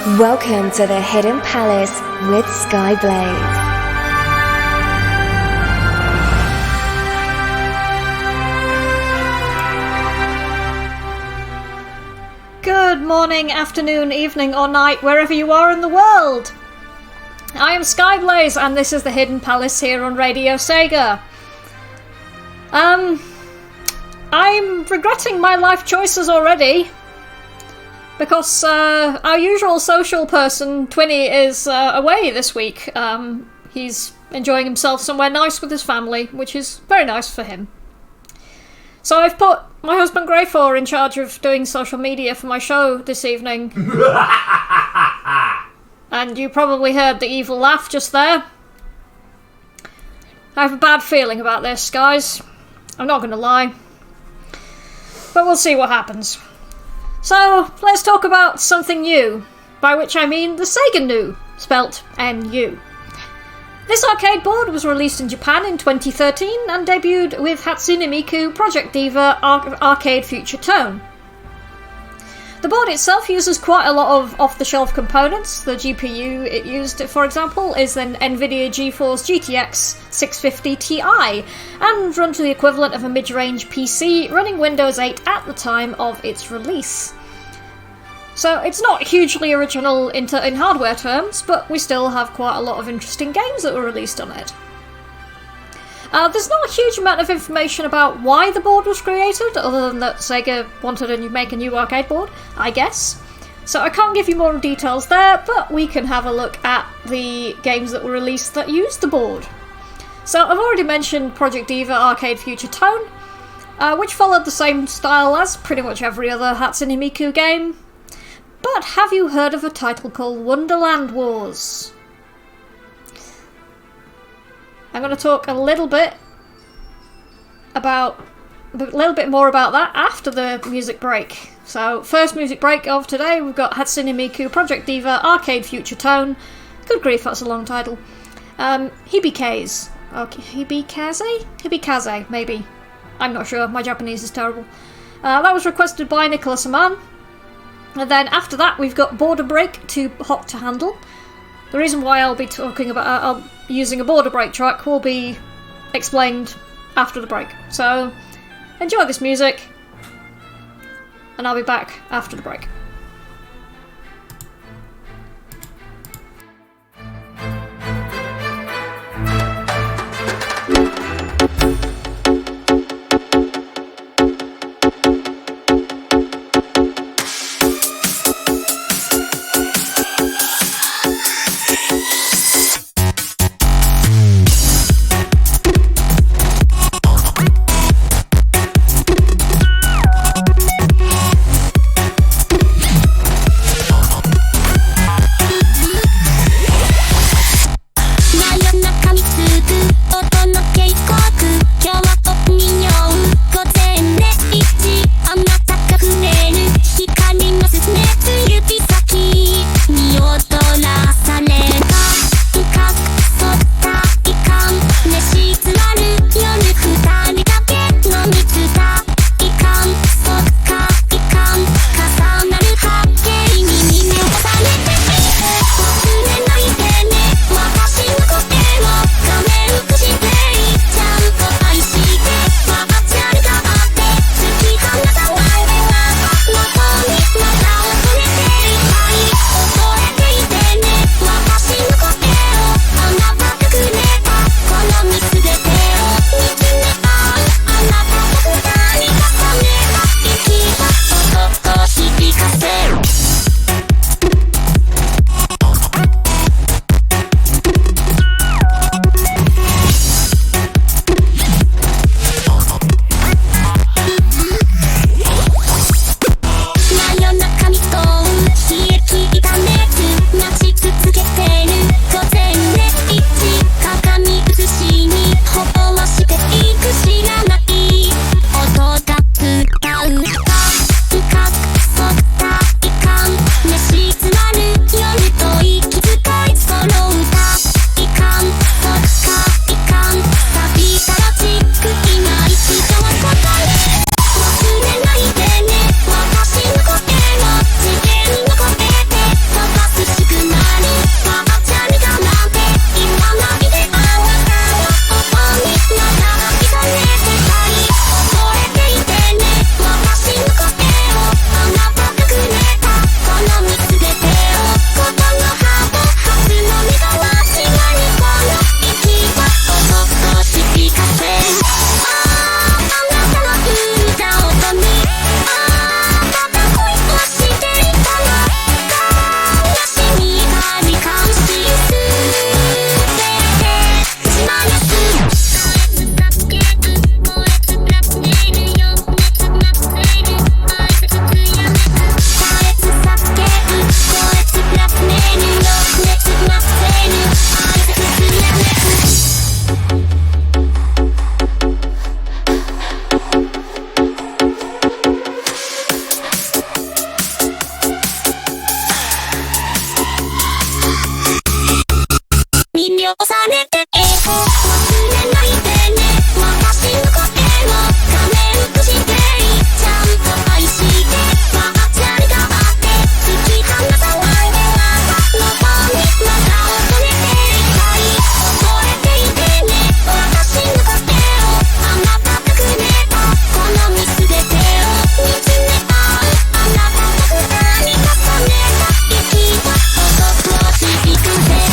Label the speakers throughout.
Speaker 1: Welcome to the Hidden Palace with Skyblaze.
Speaker 2: Good morning, afternoon, evening or night, wherever you are in the world. I am Skyblaze and this is the Hidden Palace here on Radio Sega. I'm regretting my life choices already. Because our usual social person, Twinny, is away this week. He's enjoying himself somewhere nice with his family, which is very nice for him. So I've put my husband Greyfor in charge of doing social media for my show this evening. And you probably heard the evil laugh just there. I have a bad feeling about this, guys. I'm not going to lie. But we'll see what happens. So, let's talk about something new, by which I mean the Sega New, spelt N-U. This arcade board was released in Japan in 2013 and debuted with Hatsune Miku Project Diva Arcade Future Tone. The board itself uses quite a lot of off-the-shelf components. The GPU it used, for example, is an NVIDIA GeForce GTX 650 Ti and runs to the equivalent of a mid-range PC running Windows 8 at the time of its release. So it's not hugely original in hardware terms, but we still have quite a lot of interesting games that were released on it. There's not a huge amount of information about why the board was created, other than that Sega wanted to make a new arcade board, I guess. So I can't give you more details there, but we can have a look at the games that were released that used the board. So I've already mentioned Project Diva Arcade Future Tone, which followed the same style as pretty much every other Hatsune Miku game. But have you heard of a title called Wonderland Wars? I'm going to talk a little bit more about that after the music break. So, first music break of today, we've got Hatsune Miku Project Diva Arcade Future Tone. Good grief, that's a long title. Hibikaze. Okay, Hibikaze, maybe. I'm not sure, my Japanese is terrible. That was requested by Nicholas Aman. And then after that, we've got Border Break, Too Hot to Handle. The reason why I'll be talking about using a Border Break track will be explained after the break. So, enjoy this music, and I'll be back after the break.
Speaker 3: 魅了されて忘れないでね私の声を仮面としてちゃんと愛してまあチャリがあって突き放さないであなたにまた恐れていたい恐れていてね私の声をあなたがくれたこの身全てを見つめ合うあなたと二人重ねた生きたことを知りくせ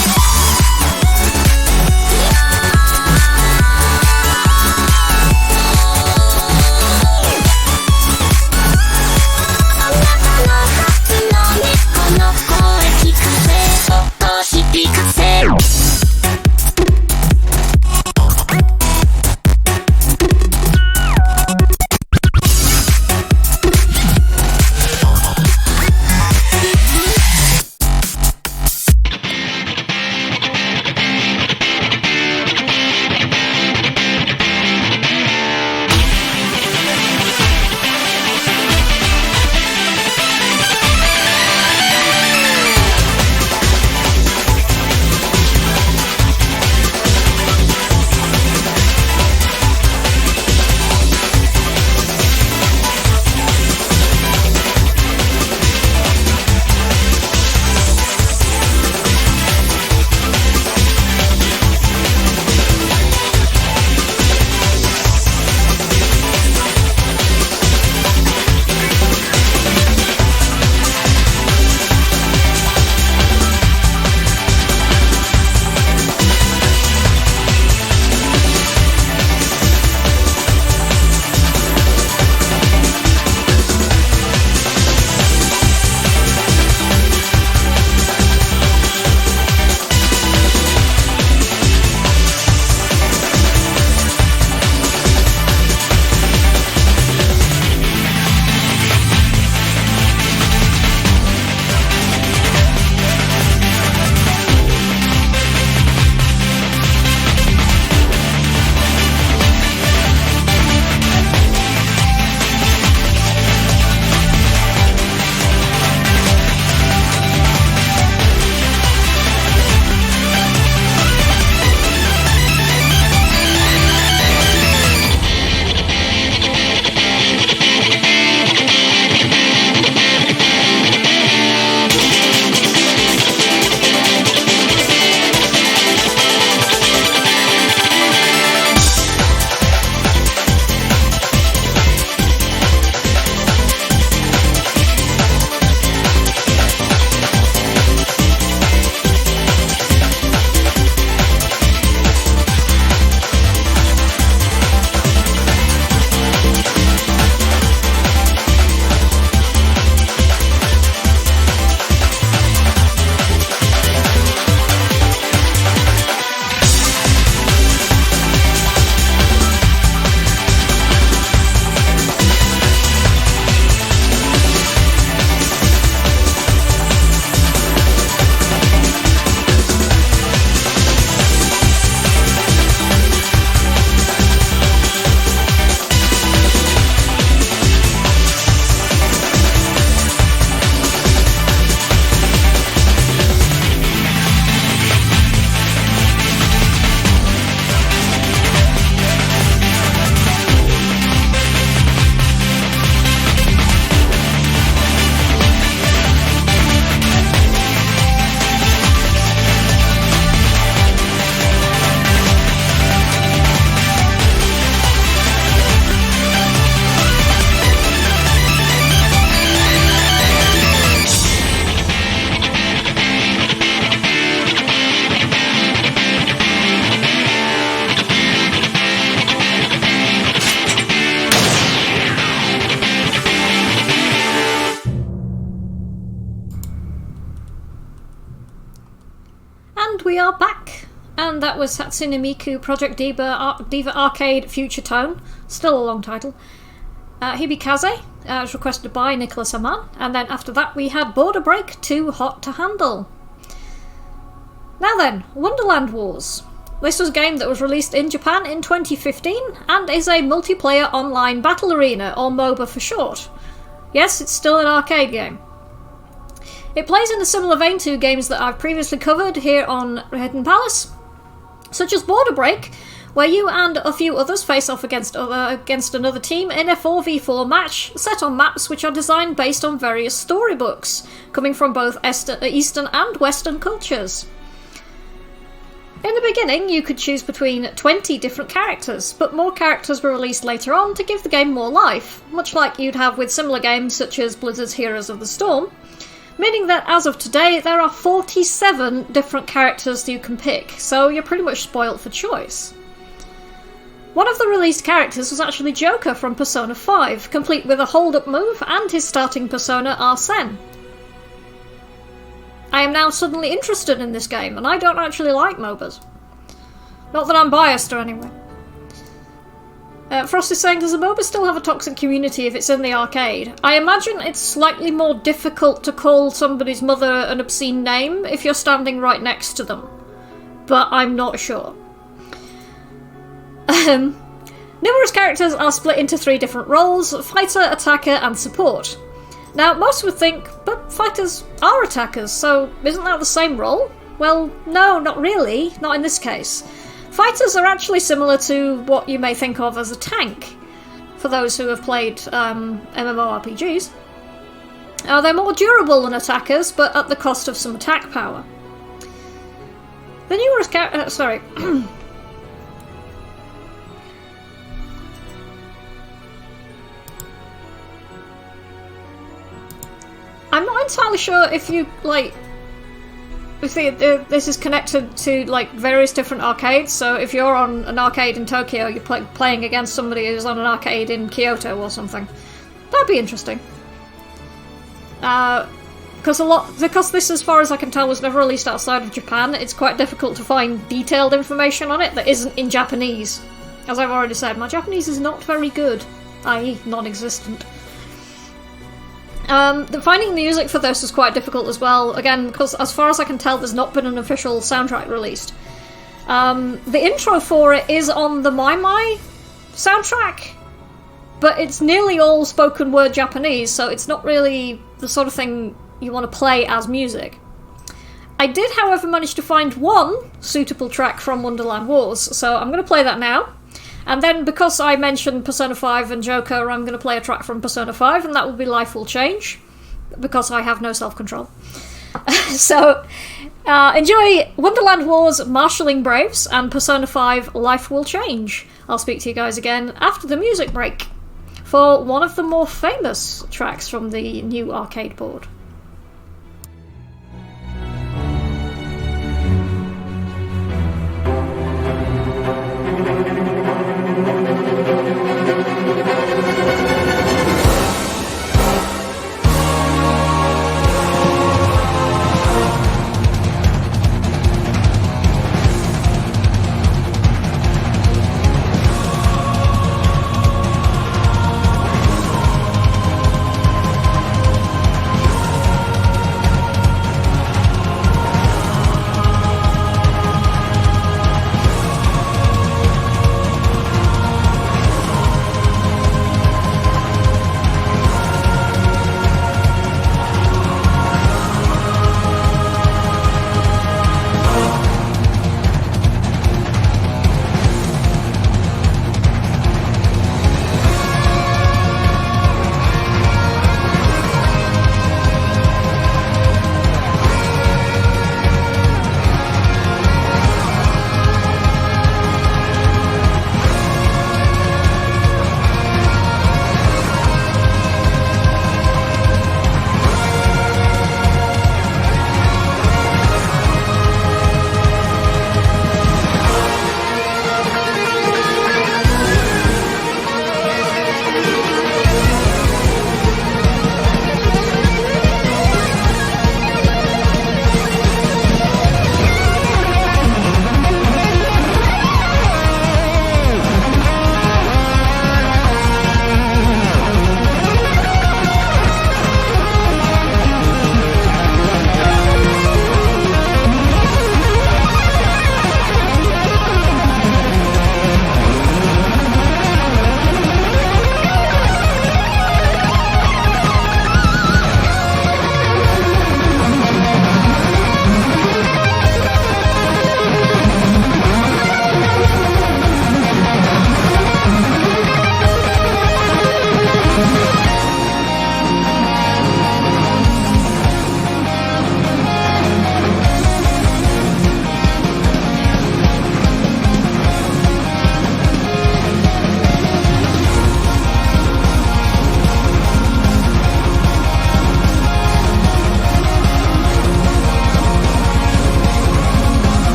Speaker 2: we are back. And that was Hatsune Miku Project Diva Arcade Future Tone. Still a long title. Hibikaze was requested by Nicholas Aman. And then after that we had Border Break Too Hot to Handle. Now then, Wonderland Wars. This was a game that was released in Japan in 2015 and is a multiplayer online battle arena, or MOBA for short. Yes, it's still an arcade game. It plays in a similar vein to games that I've previously covered here on Hidden Palace, such as Border Break, where you and a few others face off against another team in a 4v4 match set on maps which are designed based on various storybooks, coming from both Eastern and Western cultures. In the beginning, you could choose between 20 different characters, but more characters were released later on to give the game more life, much like you'd have with similar games such as Blizzard's Heroes of the Storm, meaning that as of today, there are 47 different characters you can pick, so you're pretty much spoilt for choice. One of the released characters was actually Joker from Persona 5, complete with a hold-up move and his starting persona Arsene. I am now suddenly interested in this game, and I don't actually like MOBAs. Not that I'm biased or anyway. Frost is saying, does a MOBA still have a toxic community if it's in the arcade? I imagine it's slightly more difficult to call somebody's mother an obscene name if you're standing right next to them, but I'm not sure. Numerous characters are split into 3 different roles: fighter, attacker, and support. Now, most would think, but fighters are attackers, so isn't that the same role? Well, no, not really, not in this case. Fighters are actually similar to what you may think of as a tank, for those who have played MMORPGs. They're more durable than attackers, but at the cost of some attack power. The numerous I'm not entirely sure if you, this is connected to, various different arcades, so if you're on an arcade in Tokyo, you're playing against somebody who's on an arcade in Kyoto or something. That'd be interesting. Because this, as far as I can tell, was never released outside of Japan, it's quite difficult to find detailed information on it that isn't in Japanese. As I've already said, my Japanese is not very good, i.e. non-existent. Finding the music for this was quite difficult as well, again, because as far as I can tell, there's not been an official soundtrack released. The intro for it is on the My soundtrack, but it's nearly all spoken word Japanese, so it's not really the sort of thing you want to play as music. I did, however, manage to find one suitable track from Wonderland Wars, so I'm going to play that now. And then, because I mentioned Persona 5 and Joker, I'm going to play a track from Persona 5, and that will be Life Will Change, because I have no self-control. So, enjoy Wonderland Wars, Marshalling Braves, and Persona 5, Life Will Change. I'll speak to you guys again after the music break for one of the more famous tracks from the new arcade board.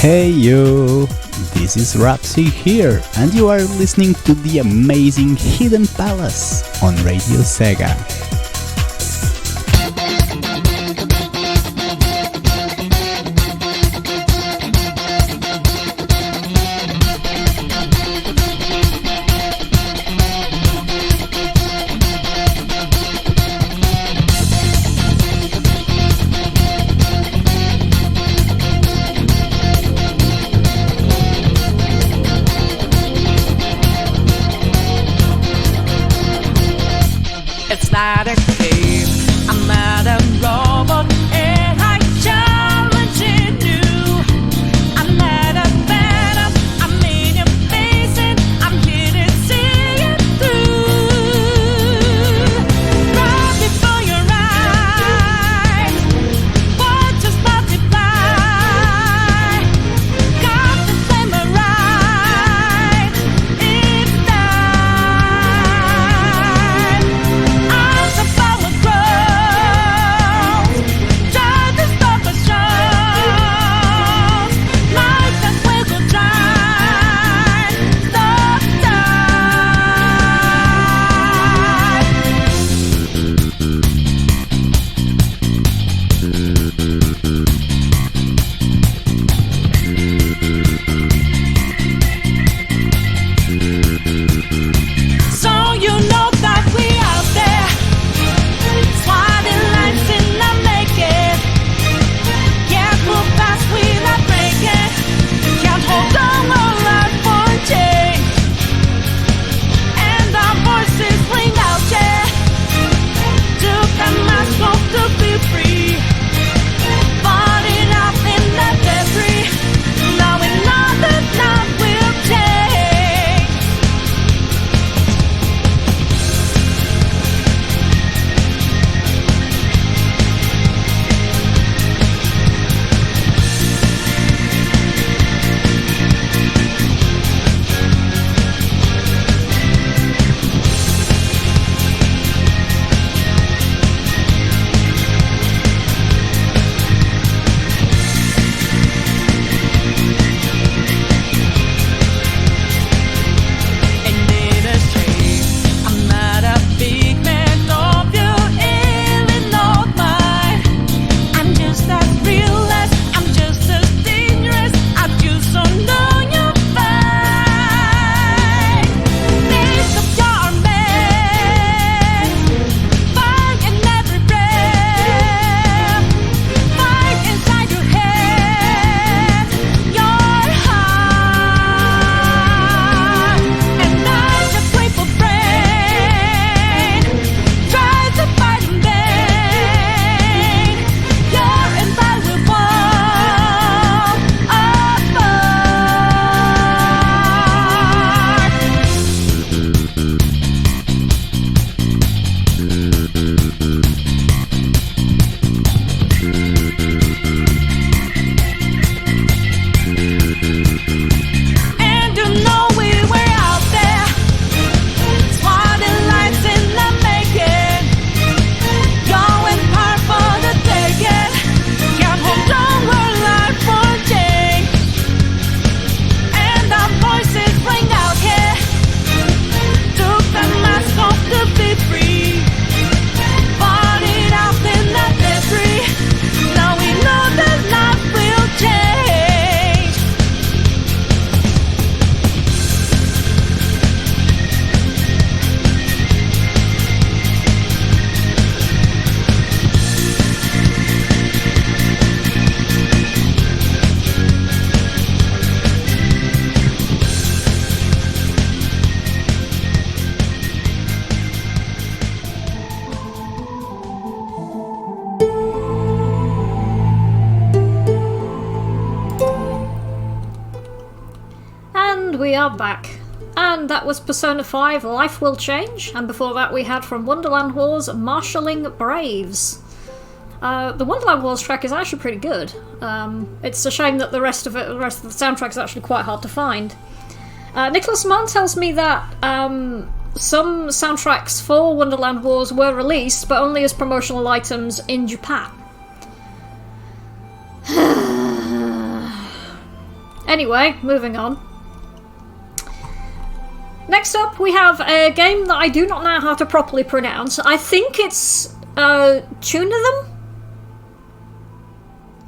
Speaker 4: Hey you! This is Rapsy here, and you are listening to the amazing Hidden Palace on Radio Sega.
Speaker 5: It's not a game, I'm not a robot, and I challenge you. I'm not a phantom, I'm in your face and I'm here to see you through. Right before your eyes, what just multiply? Got the flame right, it's time. As the power grows, try to stop us shows. Light that will go dry, stop so you know that we out there, swatting lights in the making. Can't move fast without breaking. Can't hold on our life for change. And our voices ring out, yeah. Took the mask off to be free. Fought it out in the debris. Now we know that love will change. And in a shame, I'm not a big man of you, even not mine. I'm just as real as, I'm just as dangerous. I just don't know you fine. Make up your mind, fight in every breath, fight inside your head, your heart. And I'm a grateful brain, try to fight in vain. You're invaluable, apart. And you know we were out there, swatting lights in the making. Going hard for the taking. Can't hold on our life for change. And our voices ring out here. Took the mask off to be free. Fought it out in the debris. Now we know that life will change.
Speaker 2: And we are back. And that was Persona 5 Life Will Change, and before that we had from Wonderland Wars Marshalling Braves. The Wonderland Wars track is actually pretty good. It's a shame that the rest of the soundtrack is actually quite hard to find. Nicholas Mann tells me that some soundtracks for Wonderland Wars were released, but only as promotional items in Japan. Anyway, moving on. Next up, we have a game that I do not know how to properly pronounce. I think it's Tunithm?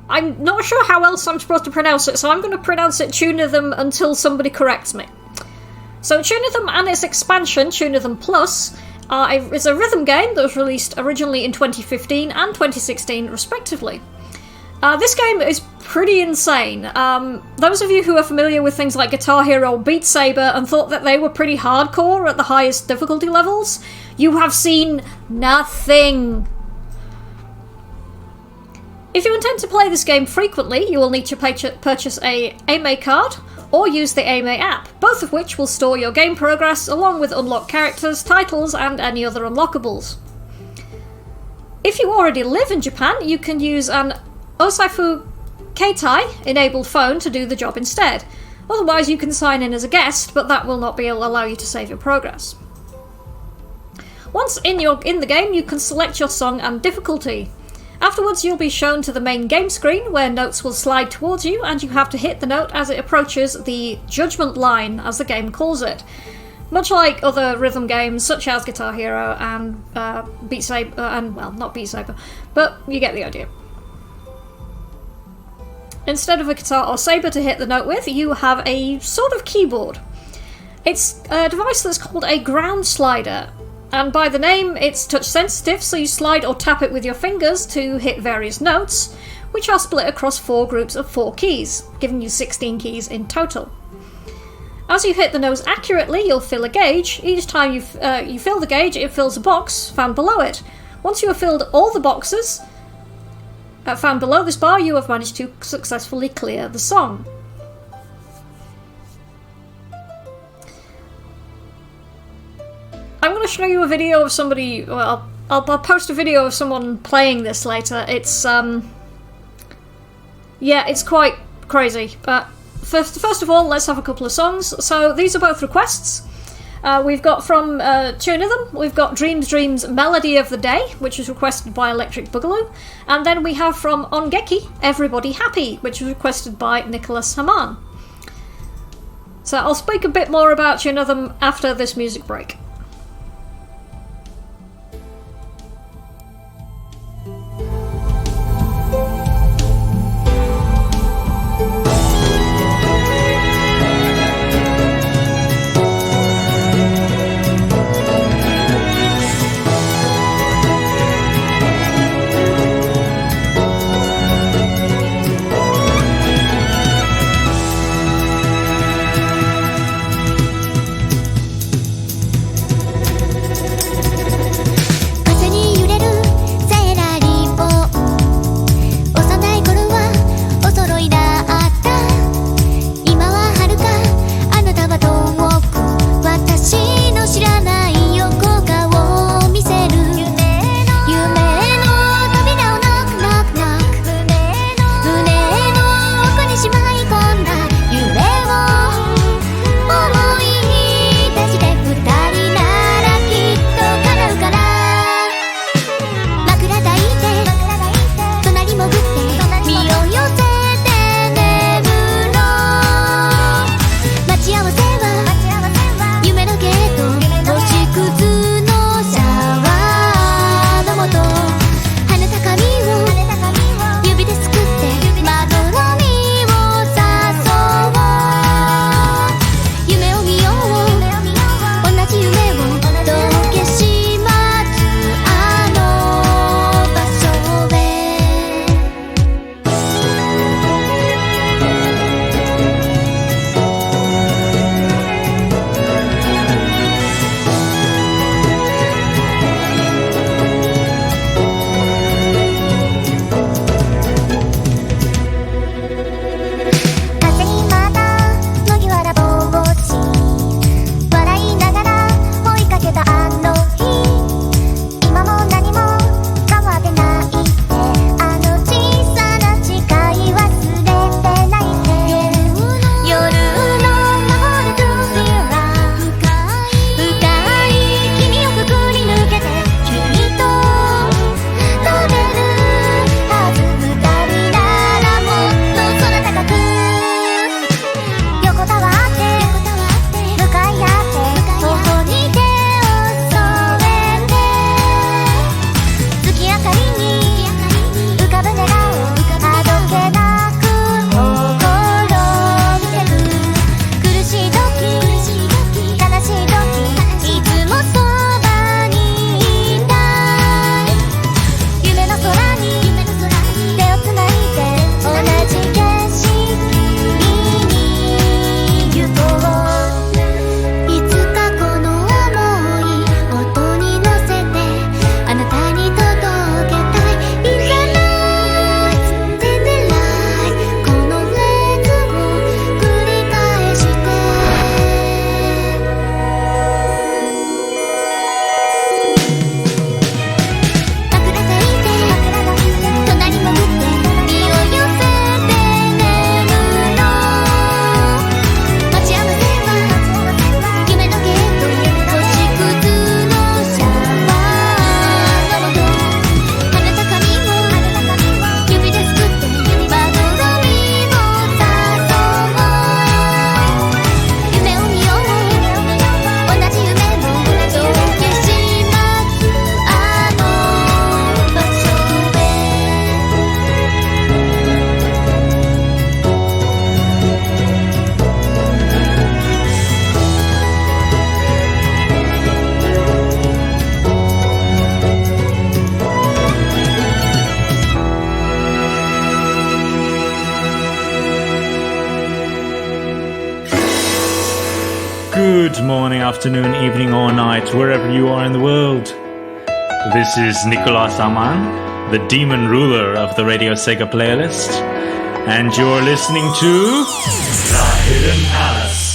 Speaker 2: I'm not sure how else I'm supposed to pronounce it, so I'm going to pronounce it Tunithm until somebody corrects me. So Tunithm and its expansion, Tunithm Plus, is a rhythm game that was released originally in 2015 and 2016 respectively. This game is pretty insane. Those of you who are familiar with things like Guitar Hero or Beat Saber and thought that they were pretty hardcore at the highest difficulty levels, you have seen nothing. If you intend to play this game frequently, you will need to purchase a AME card or use the AME app, both of which will store your game progress along with unlocked characters, titles, and any other unlockables. If you already live in Japan, you can use an Osaifu Keitai enabled phone to do the job instead. Otherwise, you can sign in as a guest, but that will not allow you to save your progress. Once in the game, you can select your song and difficulty. Afterwards, you'll be shown to the main game screen where notes will slide towards you, and you have to hit the note as it approaches the judgment line, as the game calls it. Much like other rhythm games such as Guitar Hero and Beat Saber, not Beat Saber, but you get the idea. Instead of a guitar or saber to hit the note with, you have a sort of keyboard. It's a device that's called a ground slider, and by the name, it's touch sensitive, so you slide or tap it with your fingers to hit various notes, which are split across 4 groups of 4 keys, giving you 16 keys in total. As you hit the notes accurately, you'll fill a gauge. Each time you fill the gauge, it fills a box found below it. Once you have filled all the boxes found below this bar, you have managed to successfully clear the song. I'm going to show you a video of somebody. Well, I'll post a video of someone playing this later. It's it's quite crazy. But first of all, let's have a couple of songs. So these are both requests. We've got from Tunithm, we've got Dreams Melody of the Day, which was requested by Electric Boogaloo, and then we have from Ongeki, Everybody Happy, which was requested by Nicholas Haman. So I'll speak a bit more about Tunithm after this music break.
Speaker 6: morning, afternoon, evening, or night, wherever you are in the world. This is Nicolas Aman, the demon ruler of the Radio Sega playlist, and you're listening to The Hidden Palace.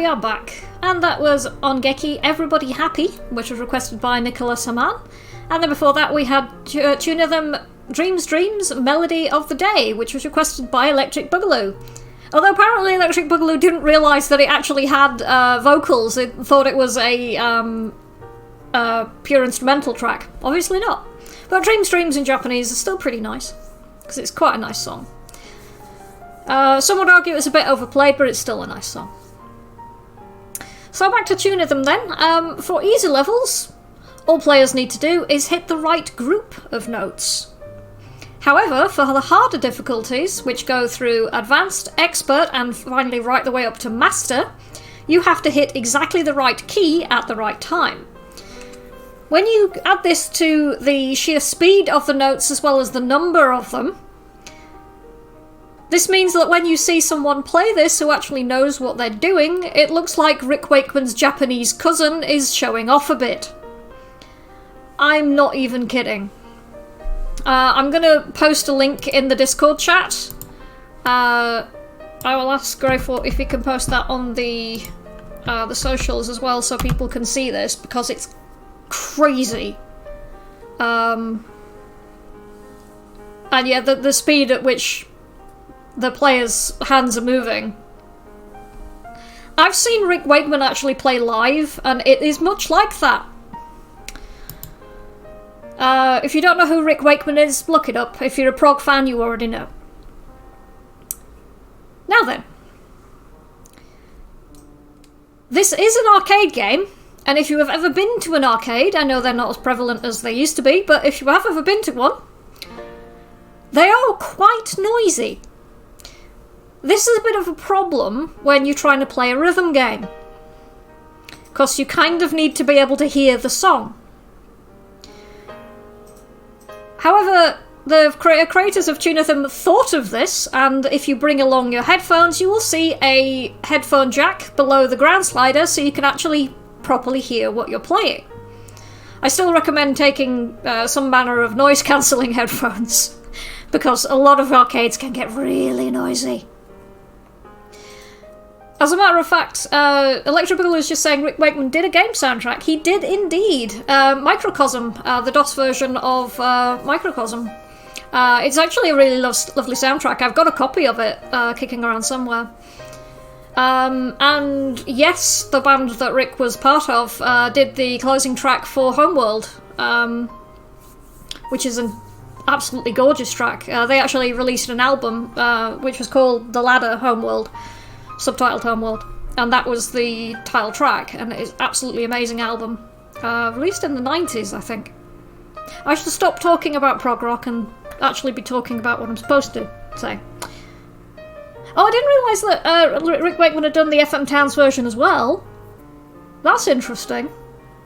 Speaker 2: are back. And that was Ongeki, Everybody Happy, which was requested by Nicolas Saman. And then before that we had Tunithm, Dreams Dreams, Melody of the Day, which was requested by Electric Boogaloo. Although apparently Electric Boogaloo didn't realise that it actually had vocals, it thought it was a pure instrumental track. Obviously not. But Dreams Dreams in Japanese is still pretty nice, because it's quite a nice song. Some would argue it's a bit overplayed, but it's still a nice song. So back to Tunithm then. For easy levels, all players need to do is hit the right group of notes. However, for the harder difficulties, which go through Advanced, Expert, and finally right the way up to Master, you have to hit exactly the right key at the right time. When you add this to the sheer speed of the notes as well as the number of them, this means that when you see someone play this who actually knows what they're doing, it looks like Rick Wakeman's Japanese cousin is showing off a bit. I'm not even kidding. I'm gonna post a link in the Discord chat. I will ask Greyfort if he can post that on the socials as well so people can see this, because it's crazy. And yeah, the speed at which the players' hands are moving. I've seen Rick Wakeman actually play live, and it is much like that. If you don't know who Rick Wakeman is, look it up. If you're a prog fan, you already know. Now then. This is an arcade game, and if you have ever been to an arcade, I know they're not as prevalent as they used to be, but if you have ever been to one, they are quite noisy. This is a bit of a problem when you're trying to play a rhythm game, because you kind of need to be able to hear the song. However, the creators of Tunithm thought of this, and if you bring along your headphones, you will see a headphone jack below the ground slider so you can actually properly hear what you're playing. I still recommend taking some manner of noise-cancelling headphones, because a lot of arcades can get really noisy. As a matter of fact, Electrical was just saying Rick Wakeman did a game soundtrack. He did indeed. Microcosm, the DOS version of Microcosm. It's actually a really lovely soundtrack. I've got a copy of it kicking around somewhere. And yes, the band that Rick was part of did the closing track for Homeworld, which is an absolutely gorgeous track. They actually released an album which was called The Ladder Homeworld, subtitled Homeworld, and that was the title track, and it is absolutely amazing album. Released in the 90s, I think. I should stop talking about prog rock and actually be talking about what I'm supposed to say. Oh, I didn't realise that Rick Wakeman had done the FM Towns version as well. That's interesting.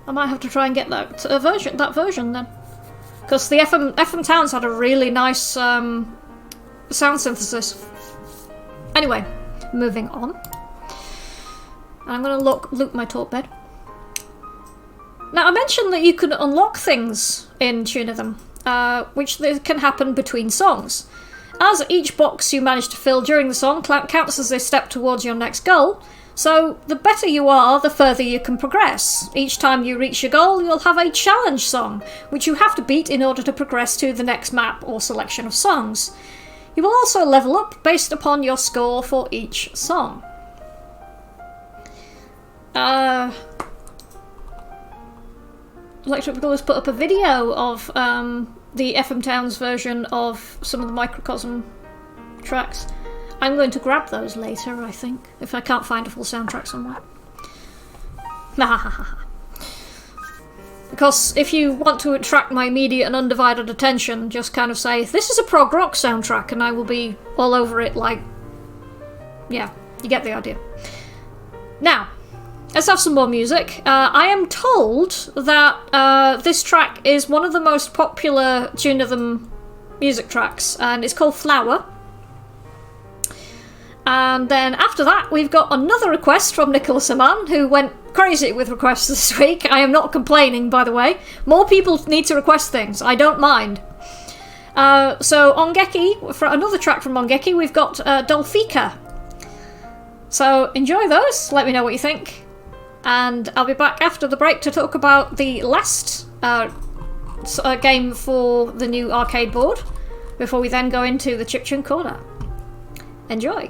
Speaker 2: I might have to try and get that version then. Because the FM Towns had a really nice sound synthesis. Anyway, moving on. I'm going to loop my talk bed. Now, I mentioned that you can unlock things in Tunithm, which can happen between songs. As each box you manage to fill during the song counts as a step towards your next goal, so the better you are, the further you can progress. Each time you reach your goal, you'll have a challenge song, which you have to beat in order to progress to the next map or selection of songs. You will also level up based upon your score for each song. Electric Boogaloo has put up a video of the FM Towns version of some of the Microcosm tracks. I'm going to grab those later, I think, if I can't find a full soundtrack somewhere. Because if you want to attract my immediate and undivided attention, just kind of say, this is a prog rock soundtrack, and I will be all over it like... Yeah, you get the idea. Now, let's have some more music. I am told that this track is one of the most popular Tunithm music tracks, and it's called Flower. And then after that, we've got another request from Nicholas Aman, who went crazy with requests this week. I am not complaining, by the way. More people need to request things. I don't mind. So Ongeki, for another track from Ongeki, we've got Dolfika. So enjoy those. Let me know what you think. And I'll be back after the break to talk about the last game for the new arcade board, before we then go into the Chiptune Corner. Enjoy!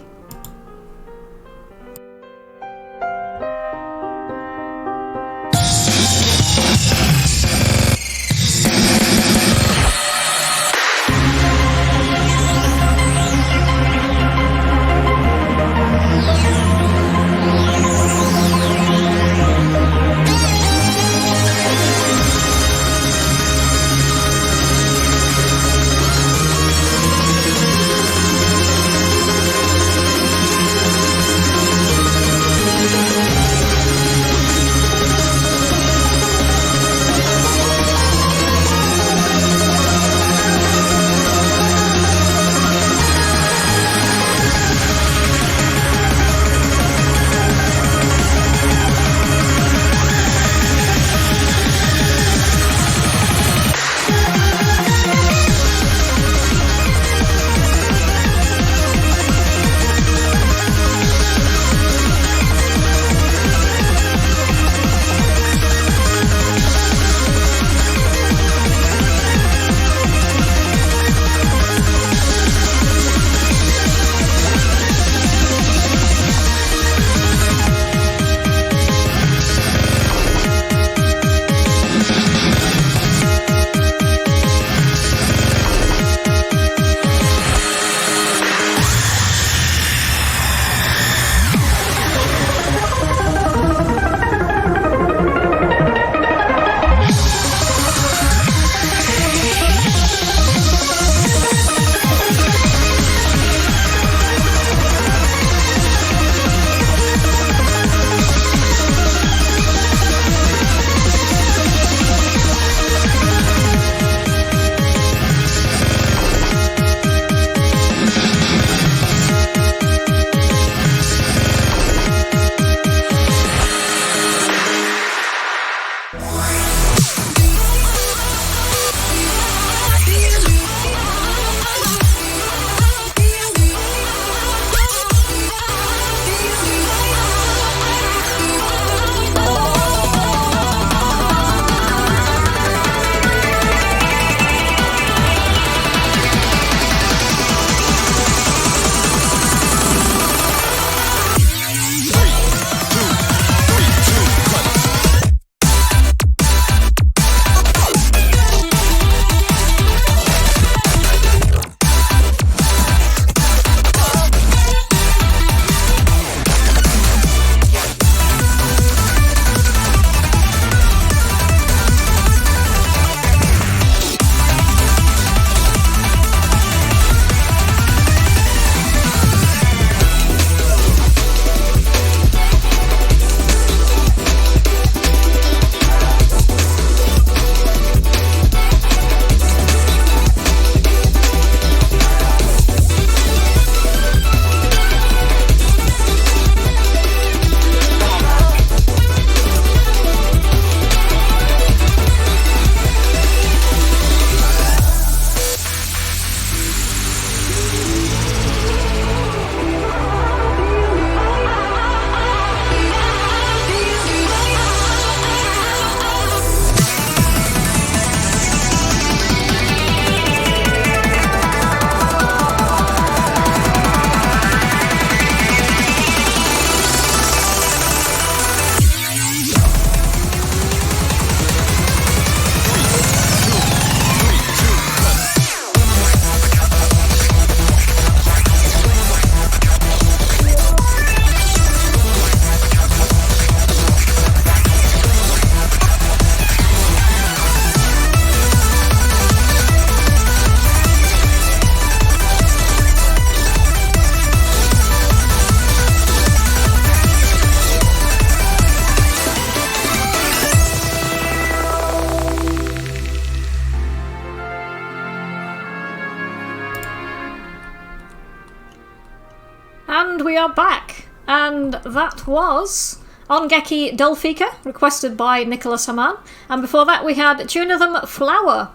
Speaker 2: are back, and that was Ongeki Dolfika, requested by Nicholas Haman, and before that we had Tunithm Flower.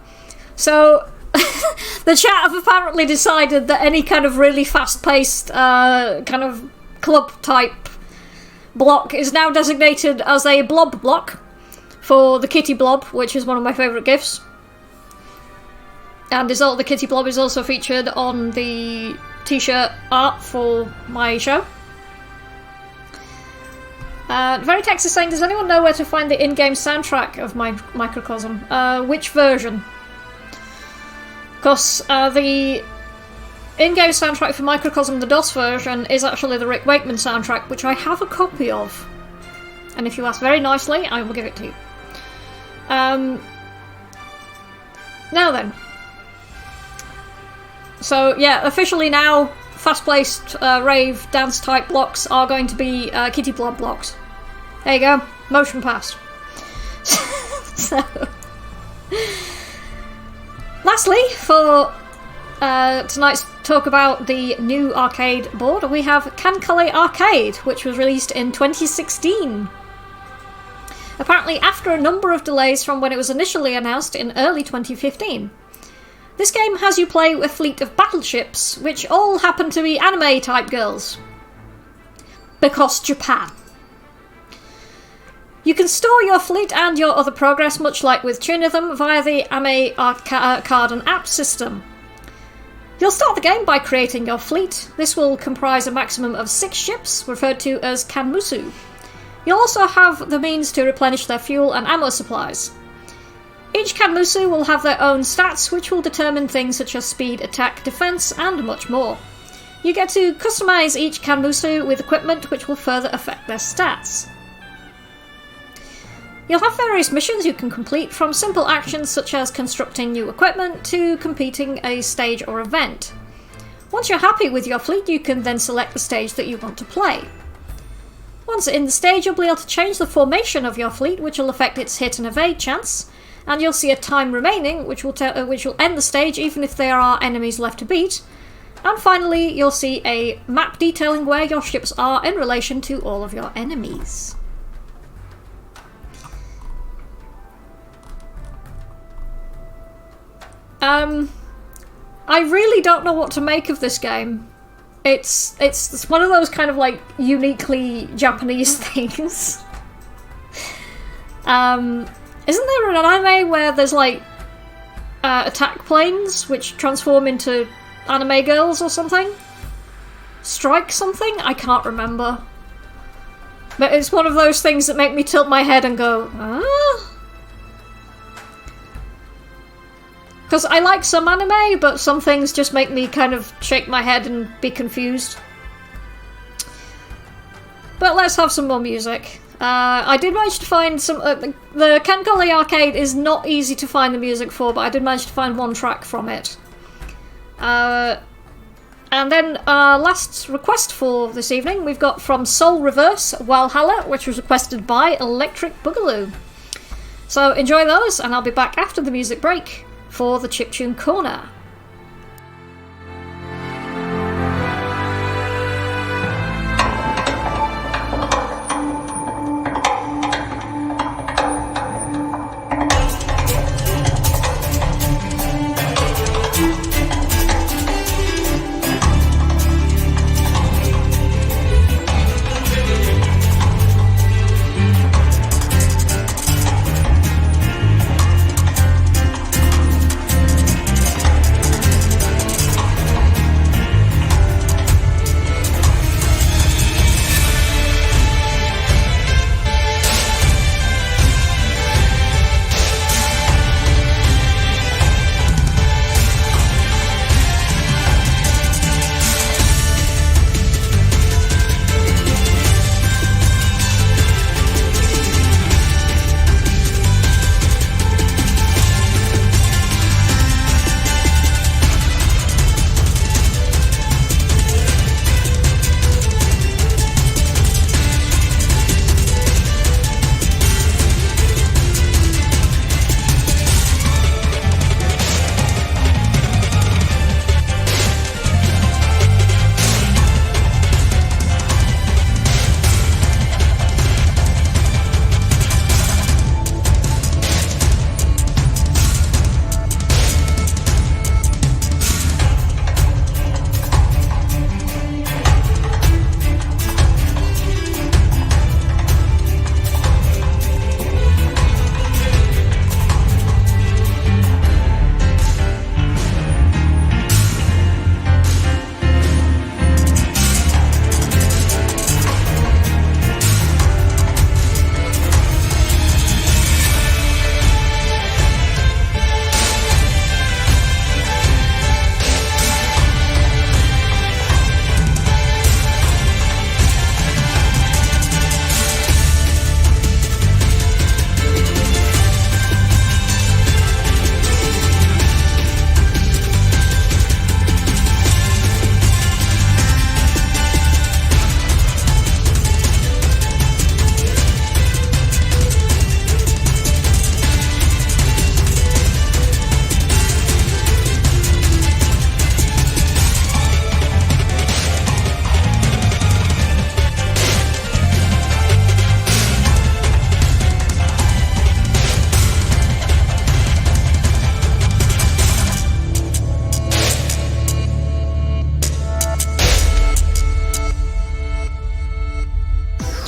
Speaker 2: So, the chat have apparently decided that any kind of really fast-paced, kind of club-type block is now designated as a blob block for the Kitty Blob, which is one of my favourite GIFs. And the Kitty Blob is also featured on the t-shirt art for my show. Very Tex is saying, does anyone know where to find the in-game soundtrack of Microcosm? Which version? Because the in-game soundtrack for Microcosm, the DOS version, is actually the Rick Wakeman soundtrack, which I have a copy of. And if you ask very nicely, I will give it to you. Now then. So, yeah, officially now, fast-paced rave dance-type blocks are going to be Kitty Blob blocks. There you go. Motion passed. So... Lastly, for tonight's talk about the new arcade board, we have Kankale Arcade, which was released in 2016. Apparently after a number of delays from when it was initially announced in early 2015. This game has you play a fleet of battleships, which all happen to be anime-type girls. Because Japan. You can store your fleet and your other progress, much like with Tunithm, via the Ame card and app system. You'll start the game by creating your fleet. This will comprise a maximum of 6 ships, referred to as Kanmusu. You'll also have the means to replenish their fuel and ammo supplies. Each Kanmusu will have their own stats, which will determine things such as speed, attack, defense, and much more. You get to customize each Kanmusu with equipment which will further affect their stats. You'll have various missions you can complete, from simple actions such as constructing new equipment to completing a stage or event. Once you're happy with your fleet, you can then select the stage that you want to play. Once in the stage, you'll be able to change the formation of your fleet, which will affect its hit and evade chance, and you'll see a time remaining, which will end the stage even if there are enemies left to beat. And finally, you'll see a map detailing where your ships are in relation to all of your enemies. I really don't know what to make of this game. It's one of those kind of like uniquely Japanese things. Isn't there an anime where there's like attack planes which transform into anime girls or something? Strike something? I can't remember. But it's one of those things that make me tilt my head and go, ah? Because I like some anime, but some things just make me kind of shake my head and be confused. But let's have some more music. I did manage to find some... the Kankale Arcade is not easy to find the music for, but I did manage to find one track from it. And then last request for this evening, we've got from Soul Reverse, Valhalla, which was requested by Electric Boogaloo. So enjoy those, and I'll be back after the music break for the Chiptune Corner.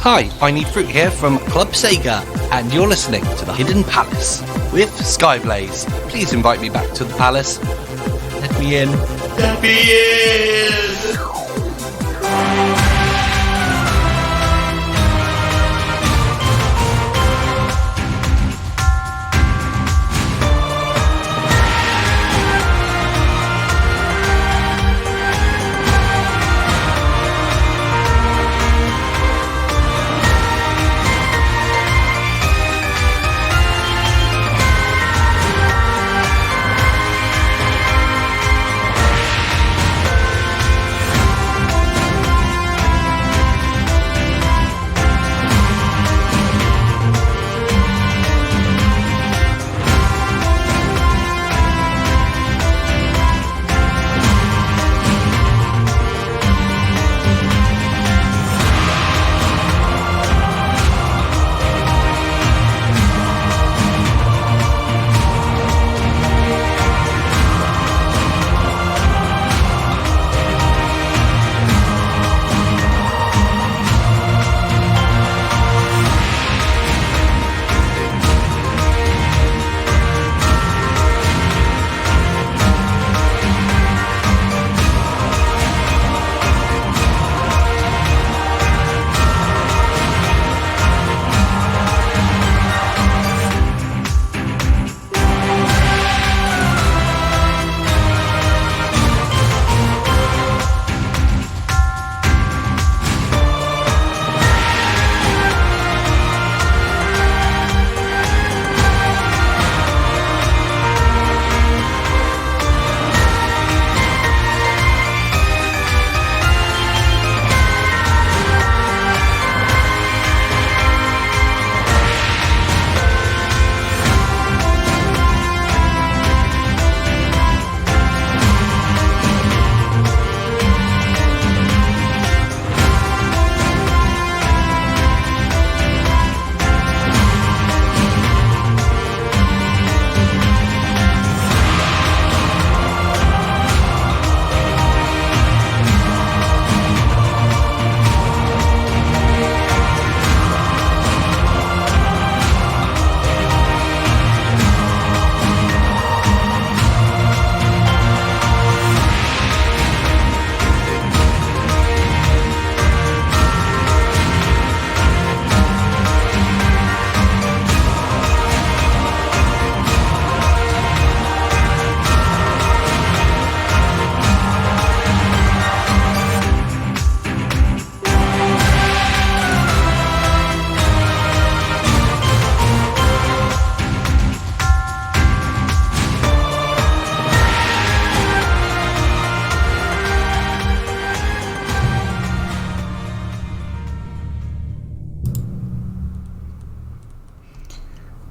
Speaker 7: Hi, I Need Fruit here from Club Sega, and you're listening to The Hidden Palace with Skyblaze. Please invite me back to the palace. Let me in. Let me in!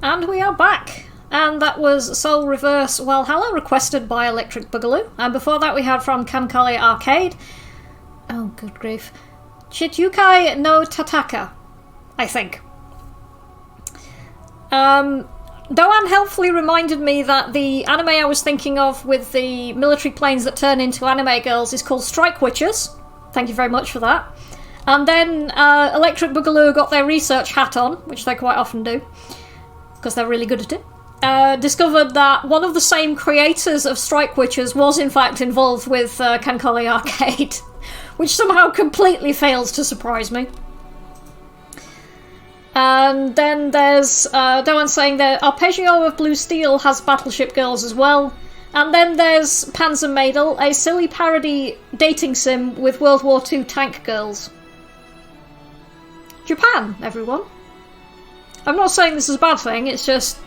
Speaker 2: And we are back. And that was Soul Reverse Valhalla, requested by Electric Boogaloo. And before that we had from Kankali Arcade. Oh, good grief. Chityukai no Tataka, I think. Doan helpfully reminded me that the anime I was thinking of with the military planes that turn into anime girls is called Strike Witches. Thank you very much for that. And then Electric Boogaloo got their research hat on, which they quite often do, because they're really good at it. Discovered that one of the same creators of Strike Witches was in fact involved with Kankali Arcade, which somehow completely fails to surprise me. And then there's Doan saying that Arpeggio of Blue Steel has Battleship Girls as well. And then there's Panzer Mädel, a silly parody dating sim with World War II tank girls. Japan, everyone. I'm not saying this is a bad thing, it's just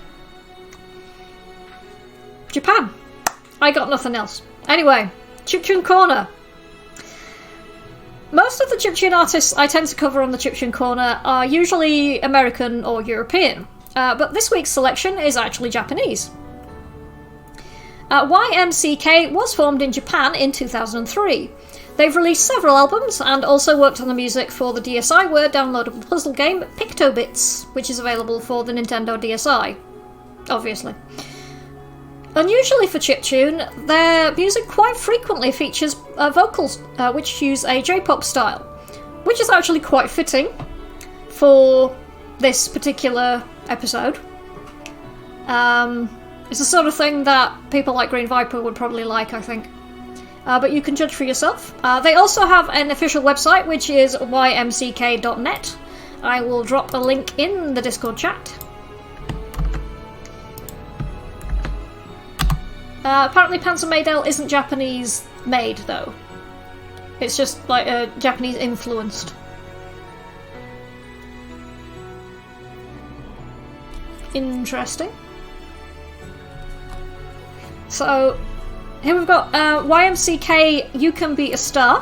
Speaker 2: Japan. I got nothing else. Anyway, Chiptune Corner. Most of the chiptune artists I tend to cover on the Chiptune Corner are usually American or European, but this week's selection is actually Japanese. YMCK was formed in Japan in 2003. They've released several albums and also worked on the music for the DSiWare downloadable puzzle game Pictobits, which is available for the Nintendo DSi, obviously. Unusually for chiptune, their music quite frequently features vocals which use a J-pop style, which is actually quite fitting. for this particular episode. It's the sort of thing that people like Green Viper would probably like, I think. But you can judge for yourself. They also have an official website, which is ymck.net. I will drop a link in the Discord chat. Apparently Panzer Maydale isn't Japanese made, though. It's just like Japanese influenced. Interesting. So, here we've got YMCK You Can Be a Star,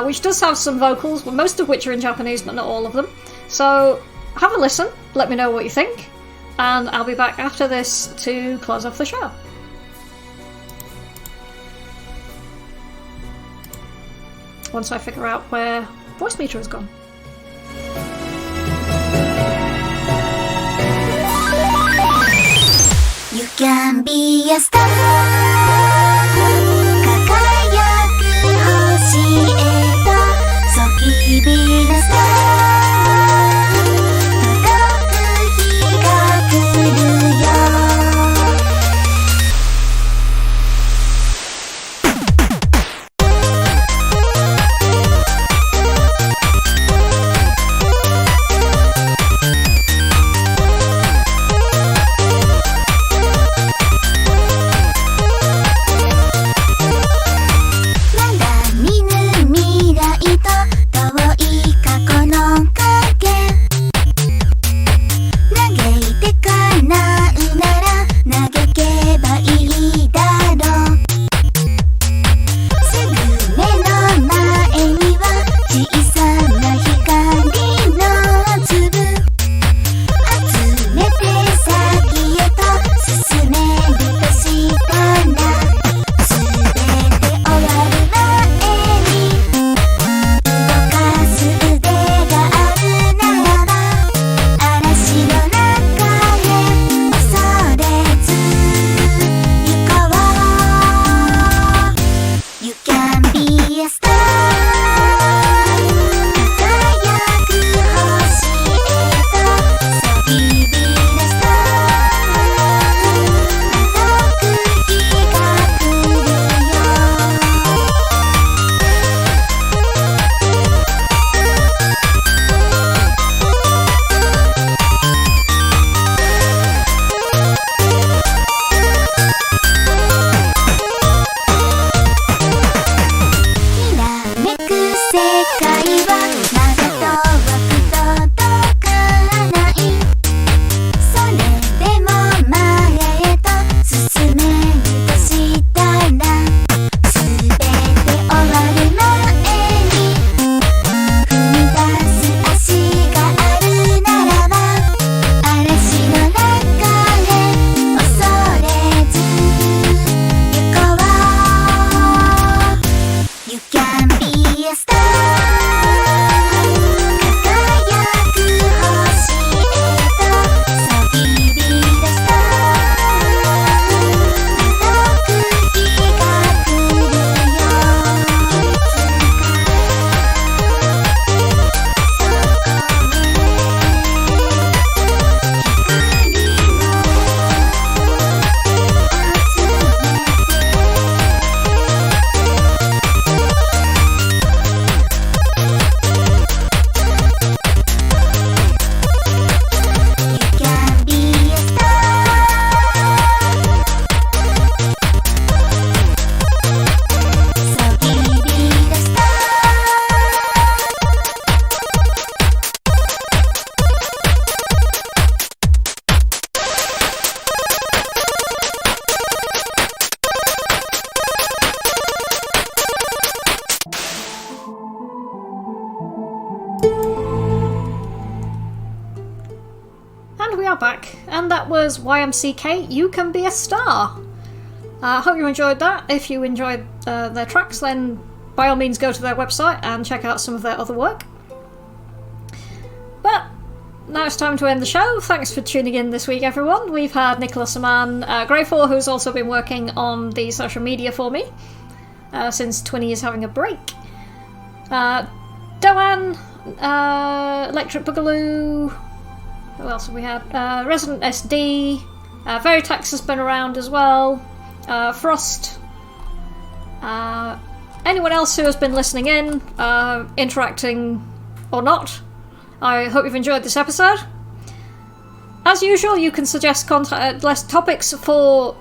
Speaker 2: which does have some vocals, most of which are in Japanese, but not all of them. So, have a listen, let me know what you think, and I'll be back after this to close off the show. Once I figure out where voice meter has gone.
Speaker 3: You can be a star 輝く星へとそきびなスター届く日が来るよ
Speaker 2: Back, and that was YMCK You Can Be a Star. I hope you enjoyed that. If you enjoyed their tracks, then by all means go to their website and check out some of their other work. But now it's time to end the show. Thanks for tuning in this week, everyone. We've had Nicholas Aman, Greyfall, who's also been working on the social media for me since 20 is having a break. Doan, Electric Boogaloo. Who else have we had? Resident SD. Veritax has been around as well. Frost. Anyone else who has been listening in, interacting or not. I hope you've enjoyed this episode. As usual, you can suggest topics for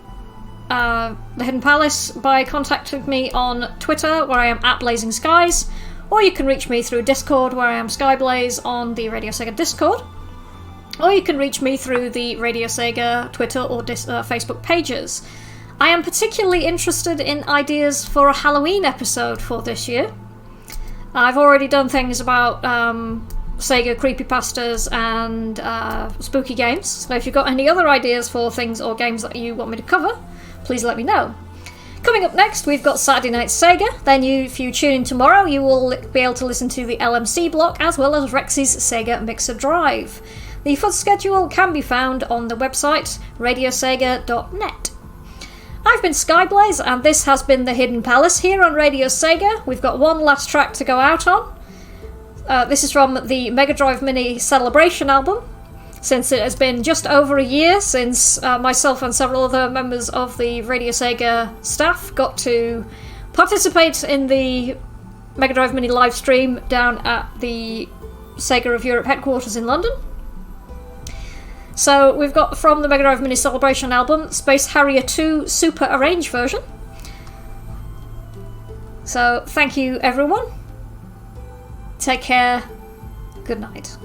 Speaker 2: The Hidden Palace by contacting me on Twitter, where I am at Blazing Skies, or you can reach me through Discord, where I am Skyblaze on the Radio Sega Discord, or you can reach me through the Radio Sega Twitter or Facebook pages. I am particularly interested in ideas for a Halloween episode for this year. I've already done things about Sega creepypastas and spooky games, so if you've got any other ideas for things or games that you want me to cover, please let me know. Coming up next, we've got Saturday Night Sega. Then if you tune in tomorrow, you will be able to listen to the LMC block as well as Rex's Sega Mixer Drive. The full schedule can be found on the website radiosega.net. I've been Skyblaze, and this has been The Hidden Palace here on Radio Sega. We've got one last track to go out on. This is from the Mega Drive Mini Celebration album, since it has been just over a year since myself and several other members of the Radio Sega staff got to participate in the Mega Drive Mini live stream down at the Sega of Europe headquarters in London. So we've got from the Mega Drive Mini Celebration album, Space Harrier 2 Super Arranged version. So thank you everyone. Take care. Good night.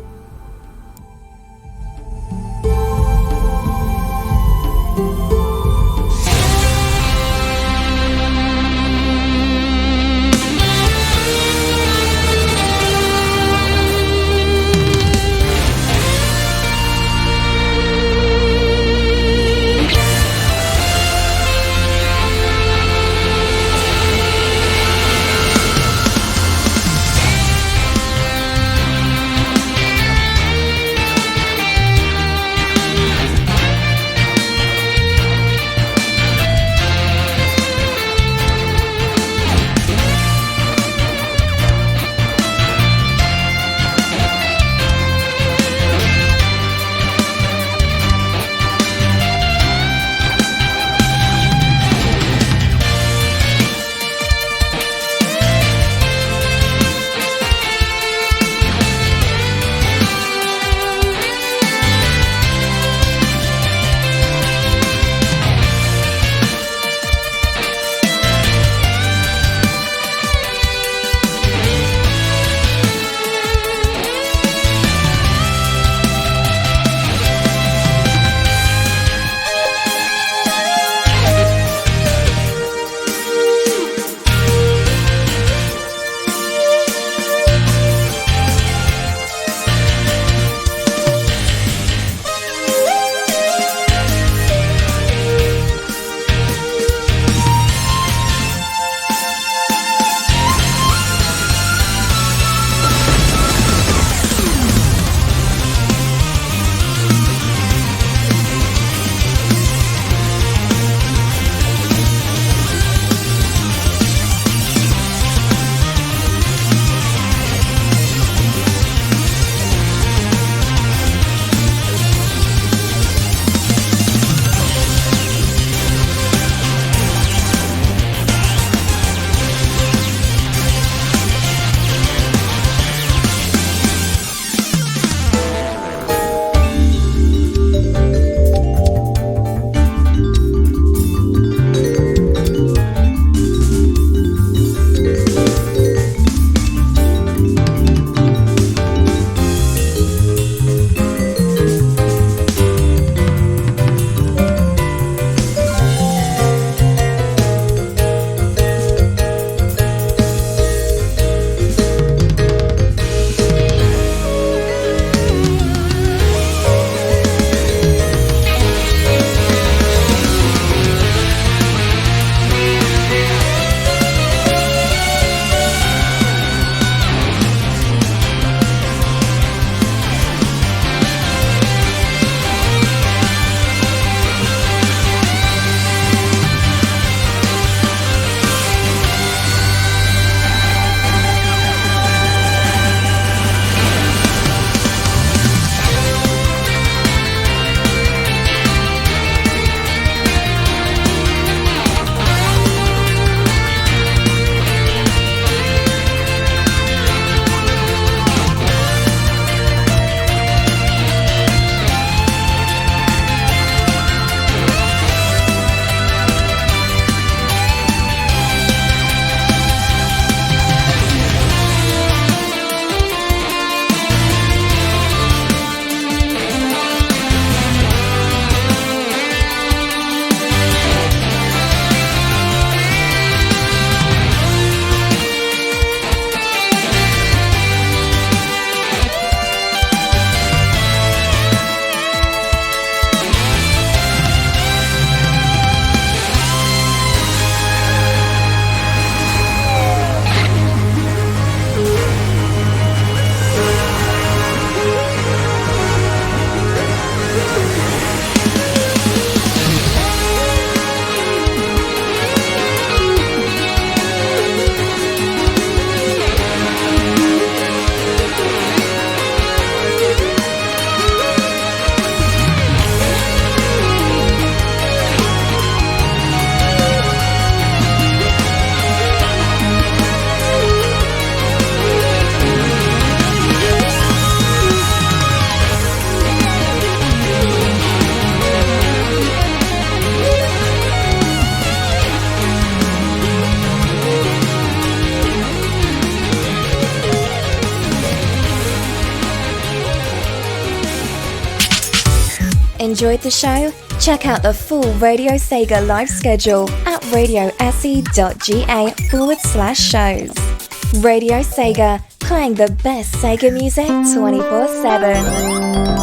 Speaker 1: enjoyed the show? Check out the full Radio Sega live schedule at radiose.ga/shows. Radio Sega, playing the best Sega music 24/7.